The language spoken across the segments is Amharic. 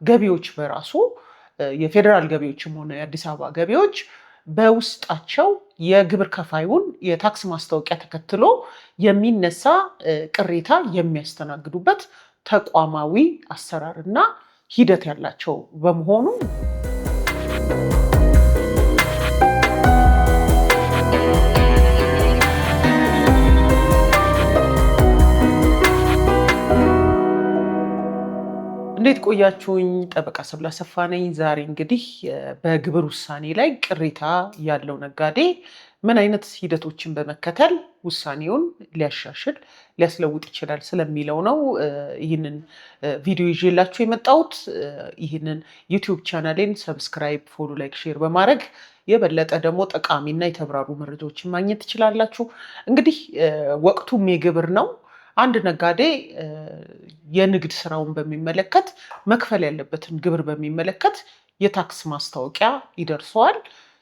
ገቢዎች በራሱ የፌዴራል ገቢዎችም ሆነ የአዲስ አበባ ገቢዎች በውስጣቸው የግብር ከፋዩን የታክስ ማስታወቂያ ተከትሎ የሚነሳ ቅሬታ የሚያስተናግዱበት ተቋማዊ አሰራርና ሂደት ያላቸው በመሆኑ እንዴት ቆያችሁኝ? ጠበቃ ሰብለ አሰፋ ነኝ። ዛሬ እንግዲህ በግብር ውሳኔ ላይ ቅሬታ ያለው ነጋዴ ምን አይነት ሂደቶችን በመከተል ውሳኔውን ሊያሻሽል ሊያስለውጥ ይችላል ስለሚለው ነው ይህንን ቪዲዮ ይዤላችሁ የመጣሁት። ይህንን ዩቲዩብ ቻናሌን ሰብስክራይብ፣ ፎሎ፣ ላይክ፣ ሼር በማድረግ የበለጠ ደግሞ ጠቃሚና የተብራሩ መረጃዎችን ማግኘት ትችላላችሁ። እንግዲህ ወቅቱም የግብር ነው። አንድ ነጋዴ የንግድ ስራውን በሚመለከት መክፈል ያለበትን ግብር በሚመለከት የታክስ ማስታወቂያ ይደርሰዋል።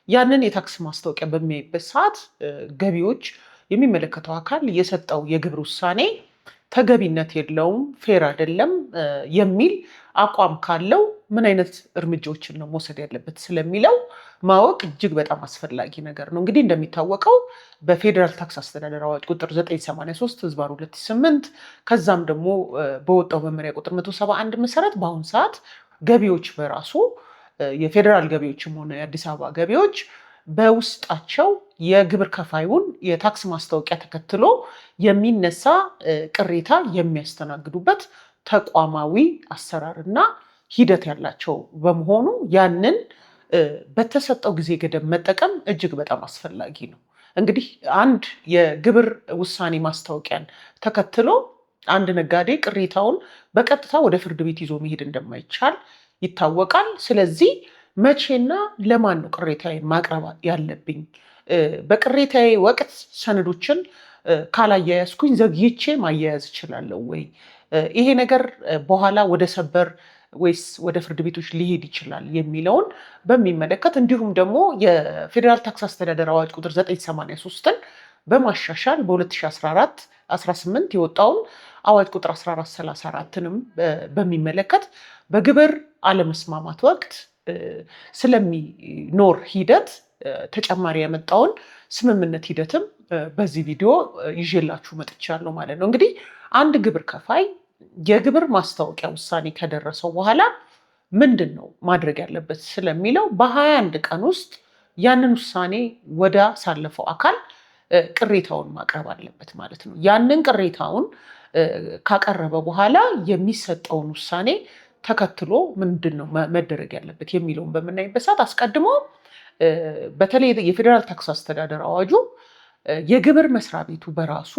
ያንን የታክስ ማስታወቂያ በሚያይበት ሰዓት ገቢዎች የሚመለከተው አካል የሰጠው የግብር ውሳኔ ተገቢነት የለውም፣ ፌር አይደለም የሚል አቋም ካለው ምን አይነት እርምጃዎችን ነው መውሰድ ያለበት ስለሚለው ማወቅ እጅግ በጣም አስፈላጊ ነገር ነው። እንግዲህ እንደሚታወቀው በፌዴራል ታክስ አስተዳደር አዋጅ ቁጥር 983/2008 ከዛም ደግሞ በወጣው መመሪያ ቁጥር 171 መሰረት በአሁኑ ሰዓት ገቢዎች በራሱ የፌዴራል ገቢዎችም ሆነ የአዲስ አበባ ገቢዎች በውስጣቸው የግብር ከፋዩን የታክስ ማስታወቂያ ተከትሎ የሚነሳ ቅሬታ የሚያስተናግዱበት ተቋማዊ አሰራርና ሂደት ያላቸው በመሆኑ ያንን በተሰጠው ጊዜ ገደብ መጠቀም እጅግ በጣም አስፈላጊ ነው። እንግዲህ አንድ የግብር ውሳኔ ማስታወቂያን ተከትሎ አንድ ነጋዴ ቅሬታውን በቀጥታ ወደ ፍርድ ቤት ይዞ መሄድ እንደማይቻል ይታወቃል። ስለዚህ መቼና ለማን ነው ቅሬታዬን ማቅረብ ያለብኝ? በቅሬታዬ ወቅት ሰነዶችን ካላያያዝኩኝ ዘግይቼ ማያያዝ እችላለሁ ወይ? ይሄ ነገር በኋላ ወደ ሰበር ወይስ ወደ ፍርድ ቤቶች ሊሄድ ይችላል የሚለውን በሚመለከት እንዲሁም ደግሞ የፌዴራል ታክስ አስተዳደር አዋጅ ቁጥር 983ን በማሻሻል በ2014/18 የወጣውን አዋጅ ቁጥር 1434ንም በሚመለከት በግብር አለመስማማት ወቅት ስለሚኖር ሂደት ተጨማሪ ያመጣውን ስምምነት ሂደትም በዚህ ቪዲዮ ይዤላችሁ መጥቻለሁ ማለት ነው። እንግዲህ አንድ ግብር ከፋይ የግብር ማስታወቂያ ውሳኔ ከደረሰው በኋላ ምንድን ነው ማድረግ ያለበት ስለሚለው በ21 ቀን ውስጥ ያንን ውሳኔ ወደ አሳለፈው አካል ቅሬታውን ማቅረብ አለበት ማለት ነው። ያንን ቅሬታውን ካቀረበ በኋላ የሚሰጠውን ውሳኔ ተከትሎ ምንድን ነው መደረግ ያለበት የሚለውን በምናይበት ሰዓት አስቀድሞ በተለይ የፌዴራል ታክስ አስተዳደር አዋጁ የግብር መስሪያ ቤቱ በራሱ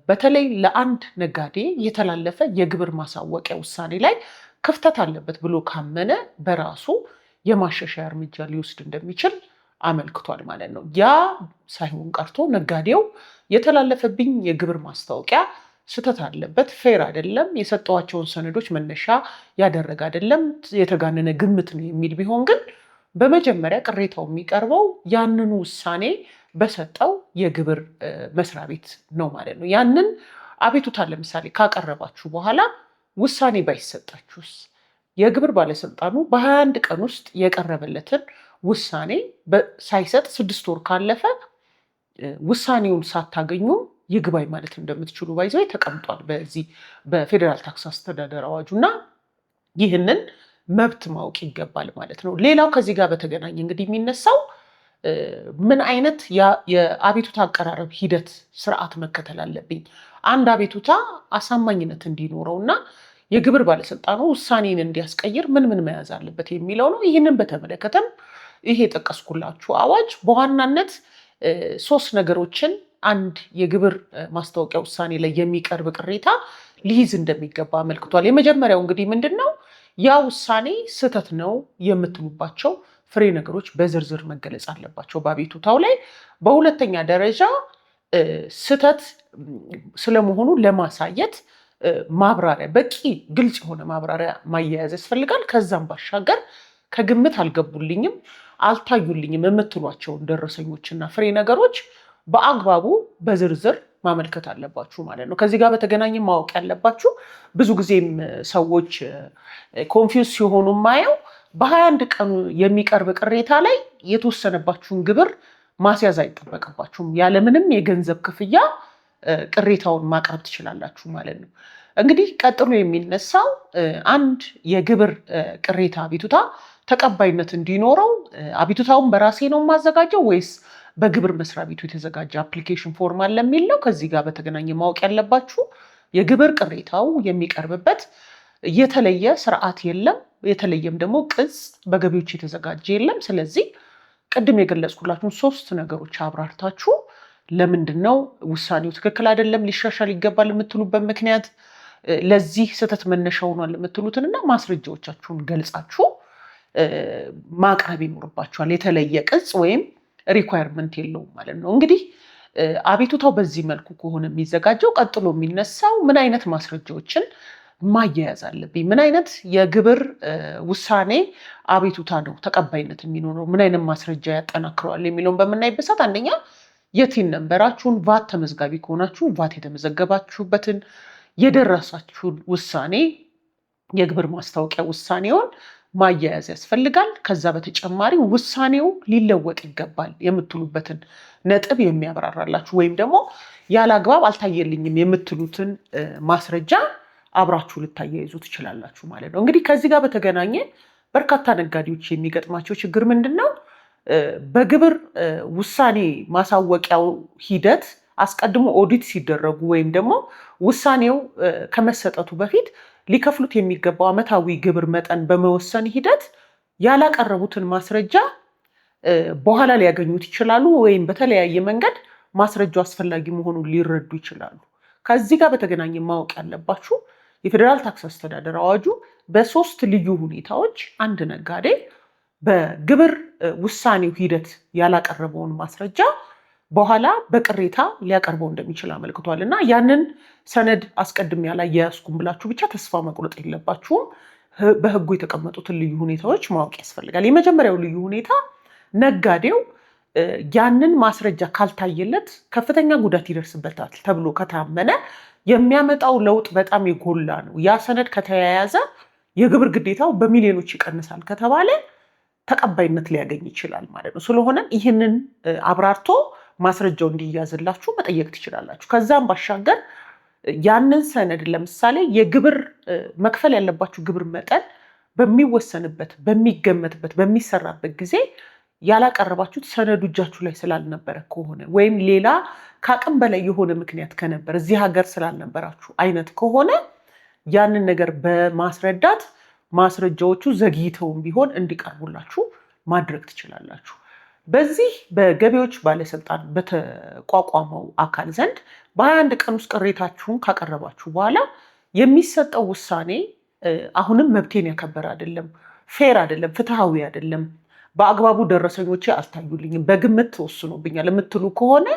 በተለይ ለአንድ ነጋዴ የተላለፈ የግብር ማሳወቂያ ውሳኔ ላይ ክፍተት አለበት ብሎ ካመነ በራሱ የማሻሻያ እርምጃ ሊወስድ እንደሚችል አመልክቷል ማለት ነው። ያ ሳይሆን ቀርቶ ነጋዴው የተላለፈብኝ የግብር ማስታወቂያ ስህተት አለበት፣ ፌር አይደለም፣ የሰጠዋቸውን ሰነዶች መነሻ ያደረገ አይደለም፣ የተጋነነ ግምት ነው የሚል ቢሆን ግን በመጀመሪያ ቅሬታው የሚቀርበው ያንኑ ውሳኔ በሰጠው የግብር መስሪያ ቤት ነው ማለት ነው። ያንን አቤቱታ ለምሳሌ ካቀረባችሁ በኋላ ውሳኔ ባይሰጣችሁስ? የግብር ባለስልጣኑ በ21 ቀን ውስጥ የቀረበለትን ውሳኔ ሳይሰጥ 6 ወር ካለፈ ውሳኔውን ሳታገኙ ይግባኝ ማለት እንደምትችሉ ባይዘው ተቀምጧል በዚህ በፌዴራል ታክስ አስተዳደር አዋጁ እና ይህንን መብት ማወቅ ይገባል ማለት ነው። ሌላው ከዚህ ጋር በተገናኘ እንግዲህ የሚነሳው ምን አይነት የአቤቱታ አቀራረብ ሂደት ስርዓት መከተል አለብኝ? አንድ አቤቱታ አሳማኝነት እንዲኖረውና የግብር ባለስልጣኑ ውሳኔን እንዲያስቀይር ምን መያዝ አለበት የሚለው ነው። ይህንን በተመለከተም ይሄ የጠቀስኩላችሁ አዋጅ በዋናነት 3 ነገሮችን አንድ የግብር ማስታወቂያ ውሳኔ ላይ የሚቀርብ ቅሬታ ሊይዝ እንደሚገባ አመልክቷል። የመጀመሪያው እንግዲህ ምንድን ነው? ያ ውሳኔ ስህተት ነው የምትሉባቸው ፍሬ ነገሮች በዝርዝር መገለጽ አለባቸው በአቤቱታው ላይ። በሁለተኛ ደረጃ ስህተት ስለመሆኑ ለማሳየት ማብራሪያ፣ በቂ ግልጽ የሆነ ማብራሪያ ማያያዝ ያስፈልጋል። ከዛም ባሻገር ከግምት አልገቡልኝም፣ አልታዩልኝም የምትሏቸውን ደረሰኞችና ፍሬ ነገሮች በአግባቡ በዝርዝር ማመልከት አለባችሁ ማለት ነው። ከዚህ ጋር በተገናኘ ማወቅ ያለባችሁ ብዙ ጊዜም ሰዎች ኮንፊውዝ ሲሆኑ ማየው በ21 ቀኑ የሚቀርብ ቅሬታ ላይ የተወሰነባችሁን ግብር ማስያዝ አይጠበቅባችሁም። ያለምንም የገንዘብ ክፍያ ቅሬታውን ማቅረብ ትችላላችሁ ማለት ነው። እንግዲህ ቀጥሎ የሚነሳው አንድ የግብር ቅሬታ አቤቱታ ተቀባይነት እንዲኖረው አቤቱታውን በራሴ ነው የማዘጋጀው ወይስ በግብር መስሪያ ቤቱ የተዘጋጀ አፕሊኬሽን ፎርም አለ የሚል ነው። ከዚህ ጋር በተገናኘ ማወቅ ያለባችሁ የግብር ቅሬታው የሚቀርብበት የተለየ ስርዓት የለም፣ የተለየም ደግሞ ቅጽ በገቢዎች የተዘጋጀ የለም። ስለዚህ ቅድም የገለጽኩላችሁን 3 ነገሮች አብራርታችሁ ለምንድን ነው ውሳኔው ትክክል አይደለም ሊሻሻል ይገባል የምትሉበት ምክንያት፣ ለዚህ ስህተት መነሻ ሆኗል የምትሉትንና ማስረጃዎቻችሁን ገልጻችሁ ማቅረብ ይኖርባችኋል። የተለየ ቅጽ ወይም ሪኳየርመንት የለውም ማለት ነው። እንግዲህ አቤቱታው በዚህ መልኩ ከሆነ የሚዘጋጀው ቀጥሎ የሚነሳው ምን አይነት ማስረጃዎችን ማያያዝ አለብኝ፣ ምን አይነት የግብር ውሳኔ አቤቱታ ነው ተቀባይነት የሚኖረው፣ ምን አይነት ማስረጃ ያጠናክረዋል የሚለውን በምናይበት ሰዓት አንደኛ የቲን ነንበራችሁን፣ ቫት ተመዝጋቢ ከሆናችሁ ቫት የተመዘገባችሁበትን የደረሳችሁን ውሳኔ የግብር ማስታወቂያ ውሳኔውን ማያያዝ ያስፈልጋል። ከዛ በተጨማሪ ውሳኔው ሊለወጥ ይገባል የምትሉበትን ነጥብ የሚያብራራላችሁ ወይም ደግሞ ያለ አግባብ አልታየልኝም የምትሉትን ማስረጃ አብራችሁ ልታያይዙ ትችላላችሁ ማለት ነው። እንግዲህ ከዚህ ጋር በተገናኘ በርካታ ነጋዴዎች የሚገጥማቸው ችግር ምንድን ነው? በግብር ውሳኔ ማሳወቂያው ሂደት አስቀድሞ ኦዲት ሲደረጉ ወይም ደግሞ ውሳኔው ከመሰጠቱ በፊት ሊከፍሉት የሚገባው ዓመታዊ ግብር መጠን በመወሰን ሂደት ያላቀረቡትን ማስረጃ በኋላ ሊያገኙት ይችላሉ፣ ወይም በተለያየ መንገድ ማስረጃው አስፈላጊ መሆኑን ሊረዱ ይችላሉ። ከዚህ ጋር በተገናኘ ማወቅ ያለባችሁ የፌዴራል ታክስ አስተዳደር አዋጁ በ3 ልዩ ሁኔታዎች አንድ ነጋዴ በግብር ውሳኔው ሂደት ያላቀረበውን ማስረጃ በኋላ በቅሬታ ሊያቀርበው እንደሚችል አመልክቷል እና ያንን ሰነድ አስቀድሜ ያላያያዝኩም ብላችሁ ብቻ ተስፋ መቁረጥ የለባችሁም። በሕጉ የተቀመጡትን ልዩ ሁኔታዎች ማወቅ ያስፈልጋል። የመጀመሪያው ልዩ ሁኔታ ነጋዴው ያንን ማስረጃ ካልታየለት ከፍተኛ ጉዳት ይደርስበታል ተብሎ ከታመነ የሚያመጣው ለውጥ በጣም የጎላ ነው፣ ያ ሰነድ ከተያያዘ የግብር ግዴታው በሚሊዮኖች ይቀንሳል ከተባለ ተቀባይነት ሊያገኝ ይችላል ማለት ነው። ስለሆነም ይህንን አብራርቶ ማስረጃው እንዲያዝላችሁ መጠየቅ ትችላላችሁ። ከዛም ባሻገር ያንን ሰነድ ለምሳሌ የግብር መክፈል ያለባችሁ ግብር መጠን በሚወሰንበት በሚገመትበት በሚሰራበት ጊዜ ያላቀረባችሁት ሰነዱ እጃችሁ ላይ ስላልነበረ ከሆነ ወይም ሌላ ከአቅም በላይ የሆነ ምክንያት ከነበር እዚህ ሀገር ስላልነበራችሁ አይነት ከሆነ ያንን ነገር በማስረዳት ማስረጃዎቹ ዘግይተውም ቢሆን እንዲቀርቡላችሁ ማድረግ ትችላላችሁ። በዚህ በገቢዎች ባለስልጣን በተቋቋመው አካል ዘንድ በ21 ቀን ውስጥ ቅሬታችሁን ካቀረባችሁ በኋላ የሚሰጠው ውሳኔ አሁንም መብቴን ያከበረ አይደለም፣ ፌር አይደለም፣ ፍትሃዊ አይደለም፣ በአግባቡ ደረሰኞቼ አልታዩልኝም፣ በግምት ተወስኖብኛል የምትሉ ከሆነ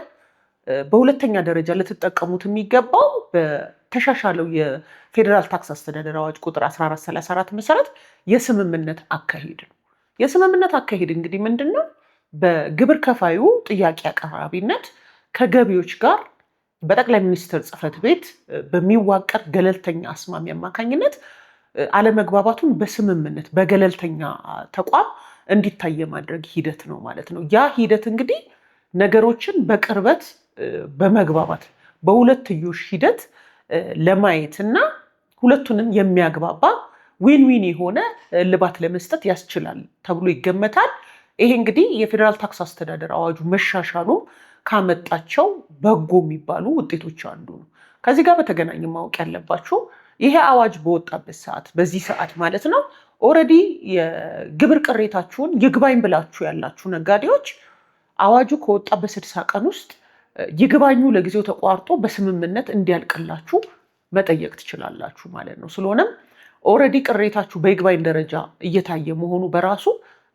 በሁለተኛ ደረጃ ልትጠቀሙት የሚገባው በተሻሻለው የፌዴራል ታክስ አስተዳደር አዋጅ ቁጥር 1434 መሰረት የስምምነት አካሄድ ነው። የስምምነት አካሄድ እንግዲህ ምንድን ነው? በግብር ከፋዩ ጥያቄ አቅራቢነት ከገቢዎች ጋር በጠቅላይ ሚኒስትር ጽሕፈት ቤት በሚዋቀር ገለልተኛ አስማሚ አማካኝነት አለመግባባቱን በስምምነት በገለልተኛ ተቋም እንዲታይ የማድረግ ሂደት ነው ማለት ነው። ያ ሂደት እንግዲህ ነገሮችን በቅርበት በመግባባት በሁለትዮሽ ሂደት ለማየት እና ሁለቱንም የሚያግባባ ዊን ዊን የሆነ እልባት ለመስጠት ያስችላል ተብሎ ይገመታል። ይሄ እንግዲህ የፌዴራል ታክስ አስተዳደር አዋጁ መሻሻሉ ካመጣቸው በጎ የሚባሉ ውጤቶች አንዱ ነው። ከዚህ ጋር በተገናኘ ማወቅ ያለባችሁ ይሄ አዋጅ በወጣበት ሰዓት በዚህ ሰዓት ማለት ነው ኦልሬዲ የግብር ቅሬታችሁን ይግባኝ ብላችሁ ያላችሁ ነጋዴዎች አዋጁ ከወጣ በ60 ቀን ውስጥ ይግባኙ ለጊዜው ተቋርጦ በስምምነት እንዲያልቅላችሁ መጠየቅ ትችላላችሁ ማለት ነው። ስለሆነም ኦልሬዲ ቅሬታችሁ በይግባኝ ደረጃ እየታየ መሆኑ በራሱ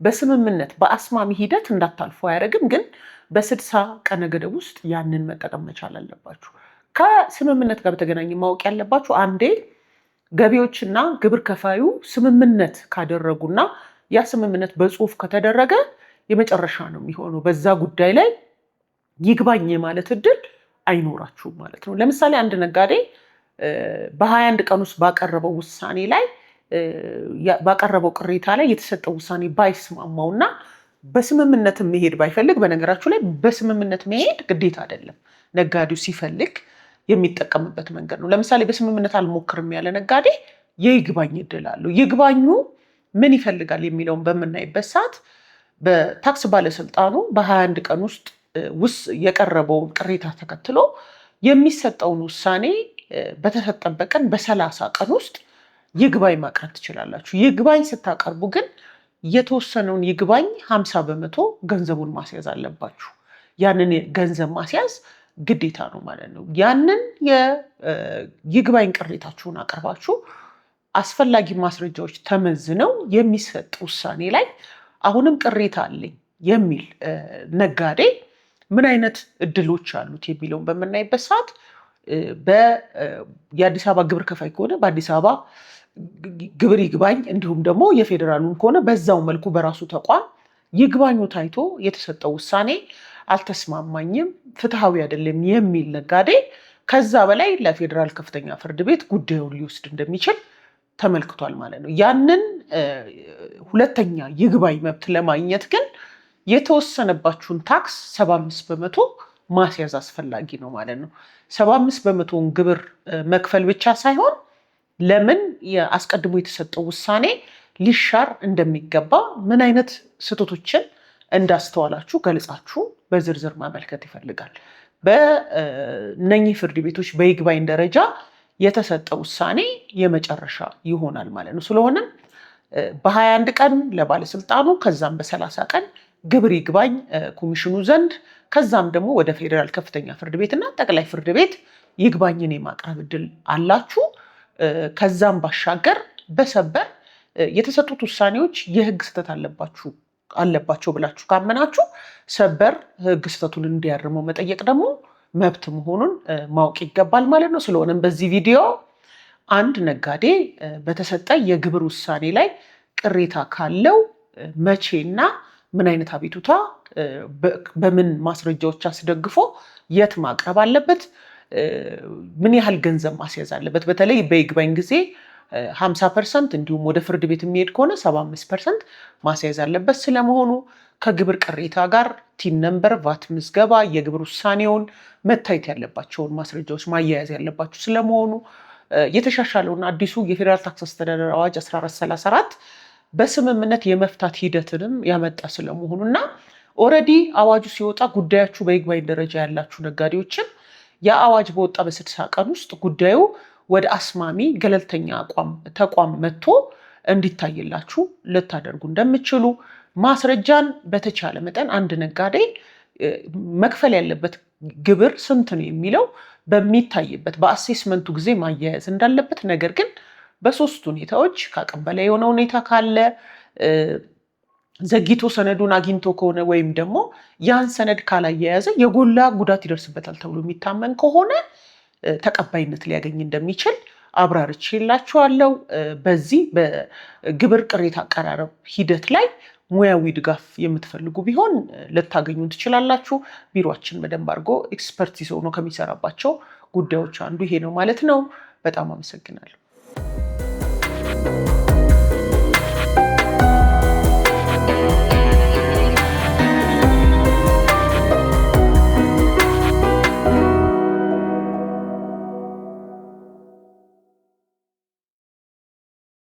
በስምምነት በአስማሚ ሂደት እንዳታልፉ አያደርግም፣ ግን በ60 ቀነ ገደብ ውስጥ ያንን መጠቀም መቻል አለባችሁ። ከስምምነት ጋር በተገናኘ ማወቅ ያለባችሁ አንዴ ገቢዎችና ግብር ከፋዩ ስምምነት ካደረጉና ያ ስምምነት በጽሁፍ ከተደረገ የመጨረሻ ነው የሚሆነው። በዛ ጉዳይ ላይ ይግባኝ ማለት እድል አይኖራችሁም ማለት ነው። ለምሳሌ አንድ ነጋዴ በ21 ቀን ውስጥ ባቀረበው ውሳኔ ላይ ባቀረበው ቅሬታ ላይ የተሰጠው ውሳኔ ባይስማማውና በስምምነት መሄድ ባይፈልግ፣ በነገራችሁ ላይ በስምምነት መሄድ ግዴታ አይደለም። ነጋዴው ሲፈልግ የሚጠቀምበት መንገድ ነው። ለምሳሌ በስምምነት አልሞክርም ያለ ነጋዴ የይግባኝ እድል አለው። ይግባኙ ምን ይፈልጋል የሚለውን በምናይበት ሰዓት በታክስ ባለስልጣኑ በ21 ቀን ውስጥ የቀረበውን ቅሬታ ተከትሎ የሚሰጠውን ውሳኔ በተሰጠበት ቀን በ30 ቀን ውስጥ ይግባኝ ማቅረብ ትችላላችሁ። ይግባኝ ስታቀርቡ ግን የተወሰነውን ይግባኝ 50% ገንዘቡን ማስያዝ አለባችሁ። ያንን ገንዘብ ማስያዝ ግዴታ ነው ማለት ነው። ያንን የይግባኝ ቅሬታችሁን አቅርባችሁ አስፈላጊ ማስረጃዎች ተመዝነው የሚሰጥ ውሳኔ ላይ አሁንም ቅሬታ አለኝ የሚል ነጋዴ ምን አይነት እድሎች አሉት የሚለውን በምናይበት ሰዓት የአዲስ አበባ ግብር ከፋይ ከሆነ በአዲስ አበባ ግብር ይግባኝ፣ እንዲሁም ደግሞ የፌዴራሉን ከሆነ በዛው መልኩ በራሱ ተቋም ይግባኙ ታይቶ የተሰጠው ውሳኔ አልተስማማኝም፣ ፍትሐዊ አይደለም የሚል ነጋዴ ከዛ በላይ ለፌዴራል ከፍተኛ ፍርድ ቤት ጉዳዩን ሊወስድ እንደሚችል ተመልክቷል ማለት ነው። ያንን ሁለተኛ ይግባኝ መብት ለማግኘት ግን የተወሰነባችሁን ታክስ 75% ማስያዝ አስፈላጊ ነው ማለት ነው። 75%ውን ግብር መክፈል ብቻ ሳይሆን ለምን አስቀድሞ የተሰጠው ውሳኔ ሊሻር እንደሚገባ ምን አይነት ስህተቶችን እንዳስተዋላችሁ ገልጻችሁ በዝርዝር ማመልከት ይፈልጋል። በእነኚህ ፍርድ ቤቶች በይግባኝ ደረጃ የተሰጠ ውሳኔ የመጨረሻ ይሆናል ማለት ነው። ስለሆነም በ21 ቀን ለባለስልጣኑ፣ ከዛም በ30 ቀን ግብር ይግባኝ ኮሚሽኑ ዘንድ፣ ከዛም ደግሞ ወደ ፌዴራል ከፍተኛ ፍርድ ቤትና ጠቅላይ ፍርድ ቤት ይግባኝን የማቅረብ እድል አላችሁ። ከዛም ባሻገር በሰበር የተሰጡት ውሳኔዎች የህግ ስህተት አለባቸው ብላችሁ ካመናችሁ ሰበር ህግ ስህተቱን እንዲያርመው መጠየቅ ደግሞ መብት መሆኑን ማወቅ ይገባል ማለት ነው። ስለሆነም በዚህ ቪዲዮ አንድ ነጋዴ በተሰጠ የግብር ውሳኔ ላይ ቅሬታ ካለው መቼና ምን አይነት አቤቱታ በምን ማስረጃዎች አስደግፎ የት ማቅረብ አለበት፣ ምን ያህል ገንዘብ ማስያዝ አለበት፣ በተለይ በይግባኝ ጊዜ 50% እንዲሁም ወደ ፍርድ ቤት የሚሄድ ከሆነ 75% ማስያዝ አለበት ስለመሆኑ፣ ከግብር ቅሬታ ጋር ቲን ነምበር፣ ቫት ምዝገባ፣ የግብር ውሳኔውን መታየት ያለባቸውን ማስረጃዎች ማያያዝ ያለባቸው ስለመሆኑ፣ የተሻሻለውና አዲሱ የፌዴራል ታክስ አስተዳደር አዋጅ 1434 በስምምነት የመፍታት ሂደትንም ያመጣ ስለመሆኑና ኦልሬዲ አዋጁ ሲወጣ ጉዳያችሁ በይግባኝ ደረጃ ያላችሁ ነጋዴዎችን የአዋጅ በወጣ በ60 ቀን ውስጥ ጉዳዩ ወደ አስማሚ ገለልተኛ ተቋም መጥቶ እንዲታይላችሁ ልታደርጉ እንደምትችሉ፣ ማስረጃን በተቻለ መጠን አንድ ነጋዴ መክፈል ያለበት ግብር ስንት ነው የሚለው በሚታይበት በአሴስመንቱ ጊዜ ማያያዝ እንዳለበት፣ ነገር ግን በሶስት ሁኔታዎች ከአቅም በላይ የሆነ ሁኔታ ካለ፣ ዘግይቶ ሰነዱን አግኝቶ ከሆነ፣ ወይም ደግሞ ያን ሰነድ ካላያያዘ የጎላ ጉዳት ይደርስበታል ተብሎ የሚታመን ከሆነ ተቀባይነት ሊያገኝ እንደሚችል አብራርቼላችኋለሁ። በዚህ በግብር ቅሬታ አቀራረብ ሂደት ላይ ሙያዊ ድጋፍ የምትፈልጉ ቢሆን ልታገኙ ትችላላችሁ። ቢሮአችን በደንብ አድርጎ ኤክስፐርቲዝ ሆኖ ከሚሰራባቸው ጉዳዮች አንዱ ይሄ ነው ማለት ነው። በጣም አመሰግናለሁ።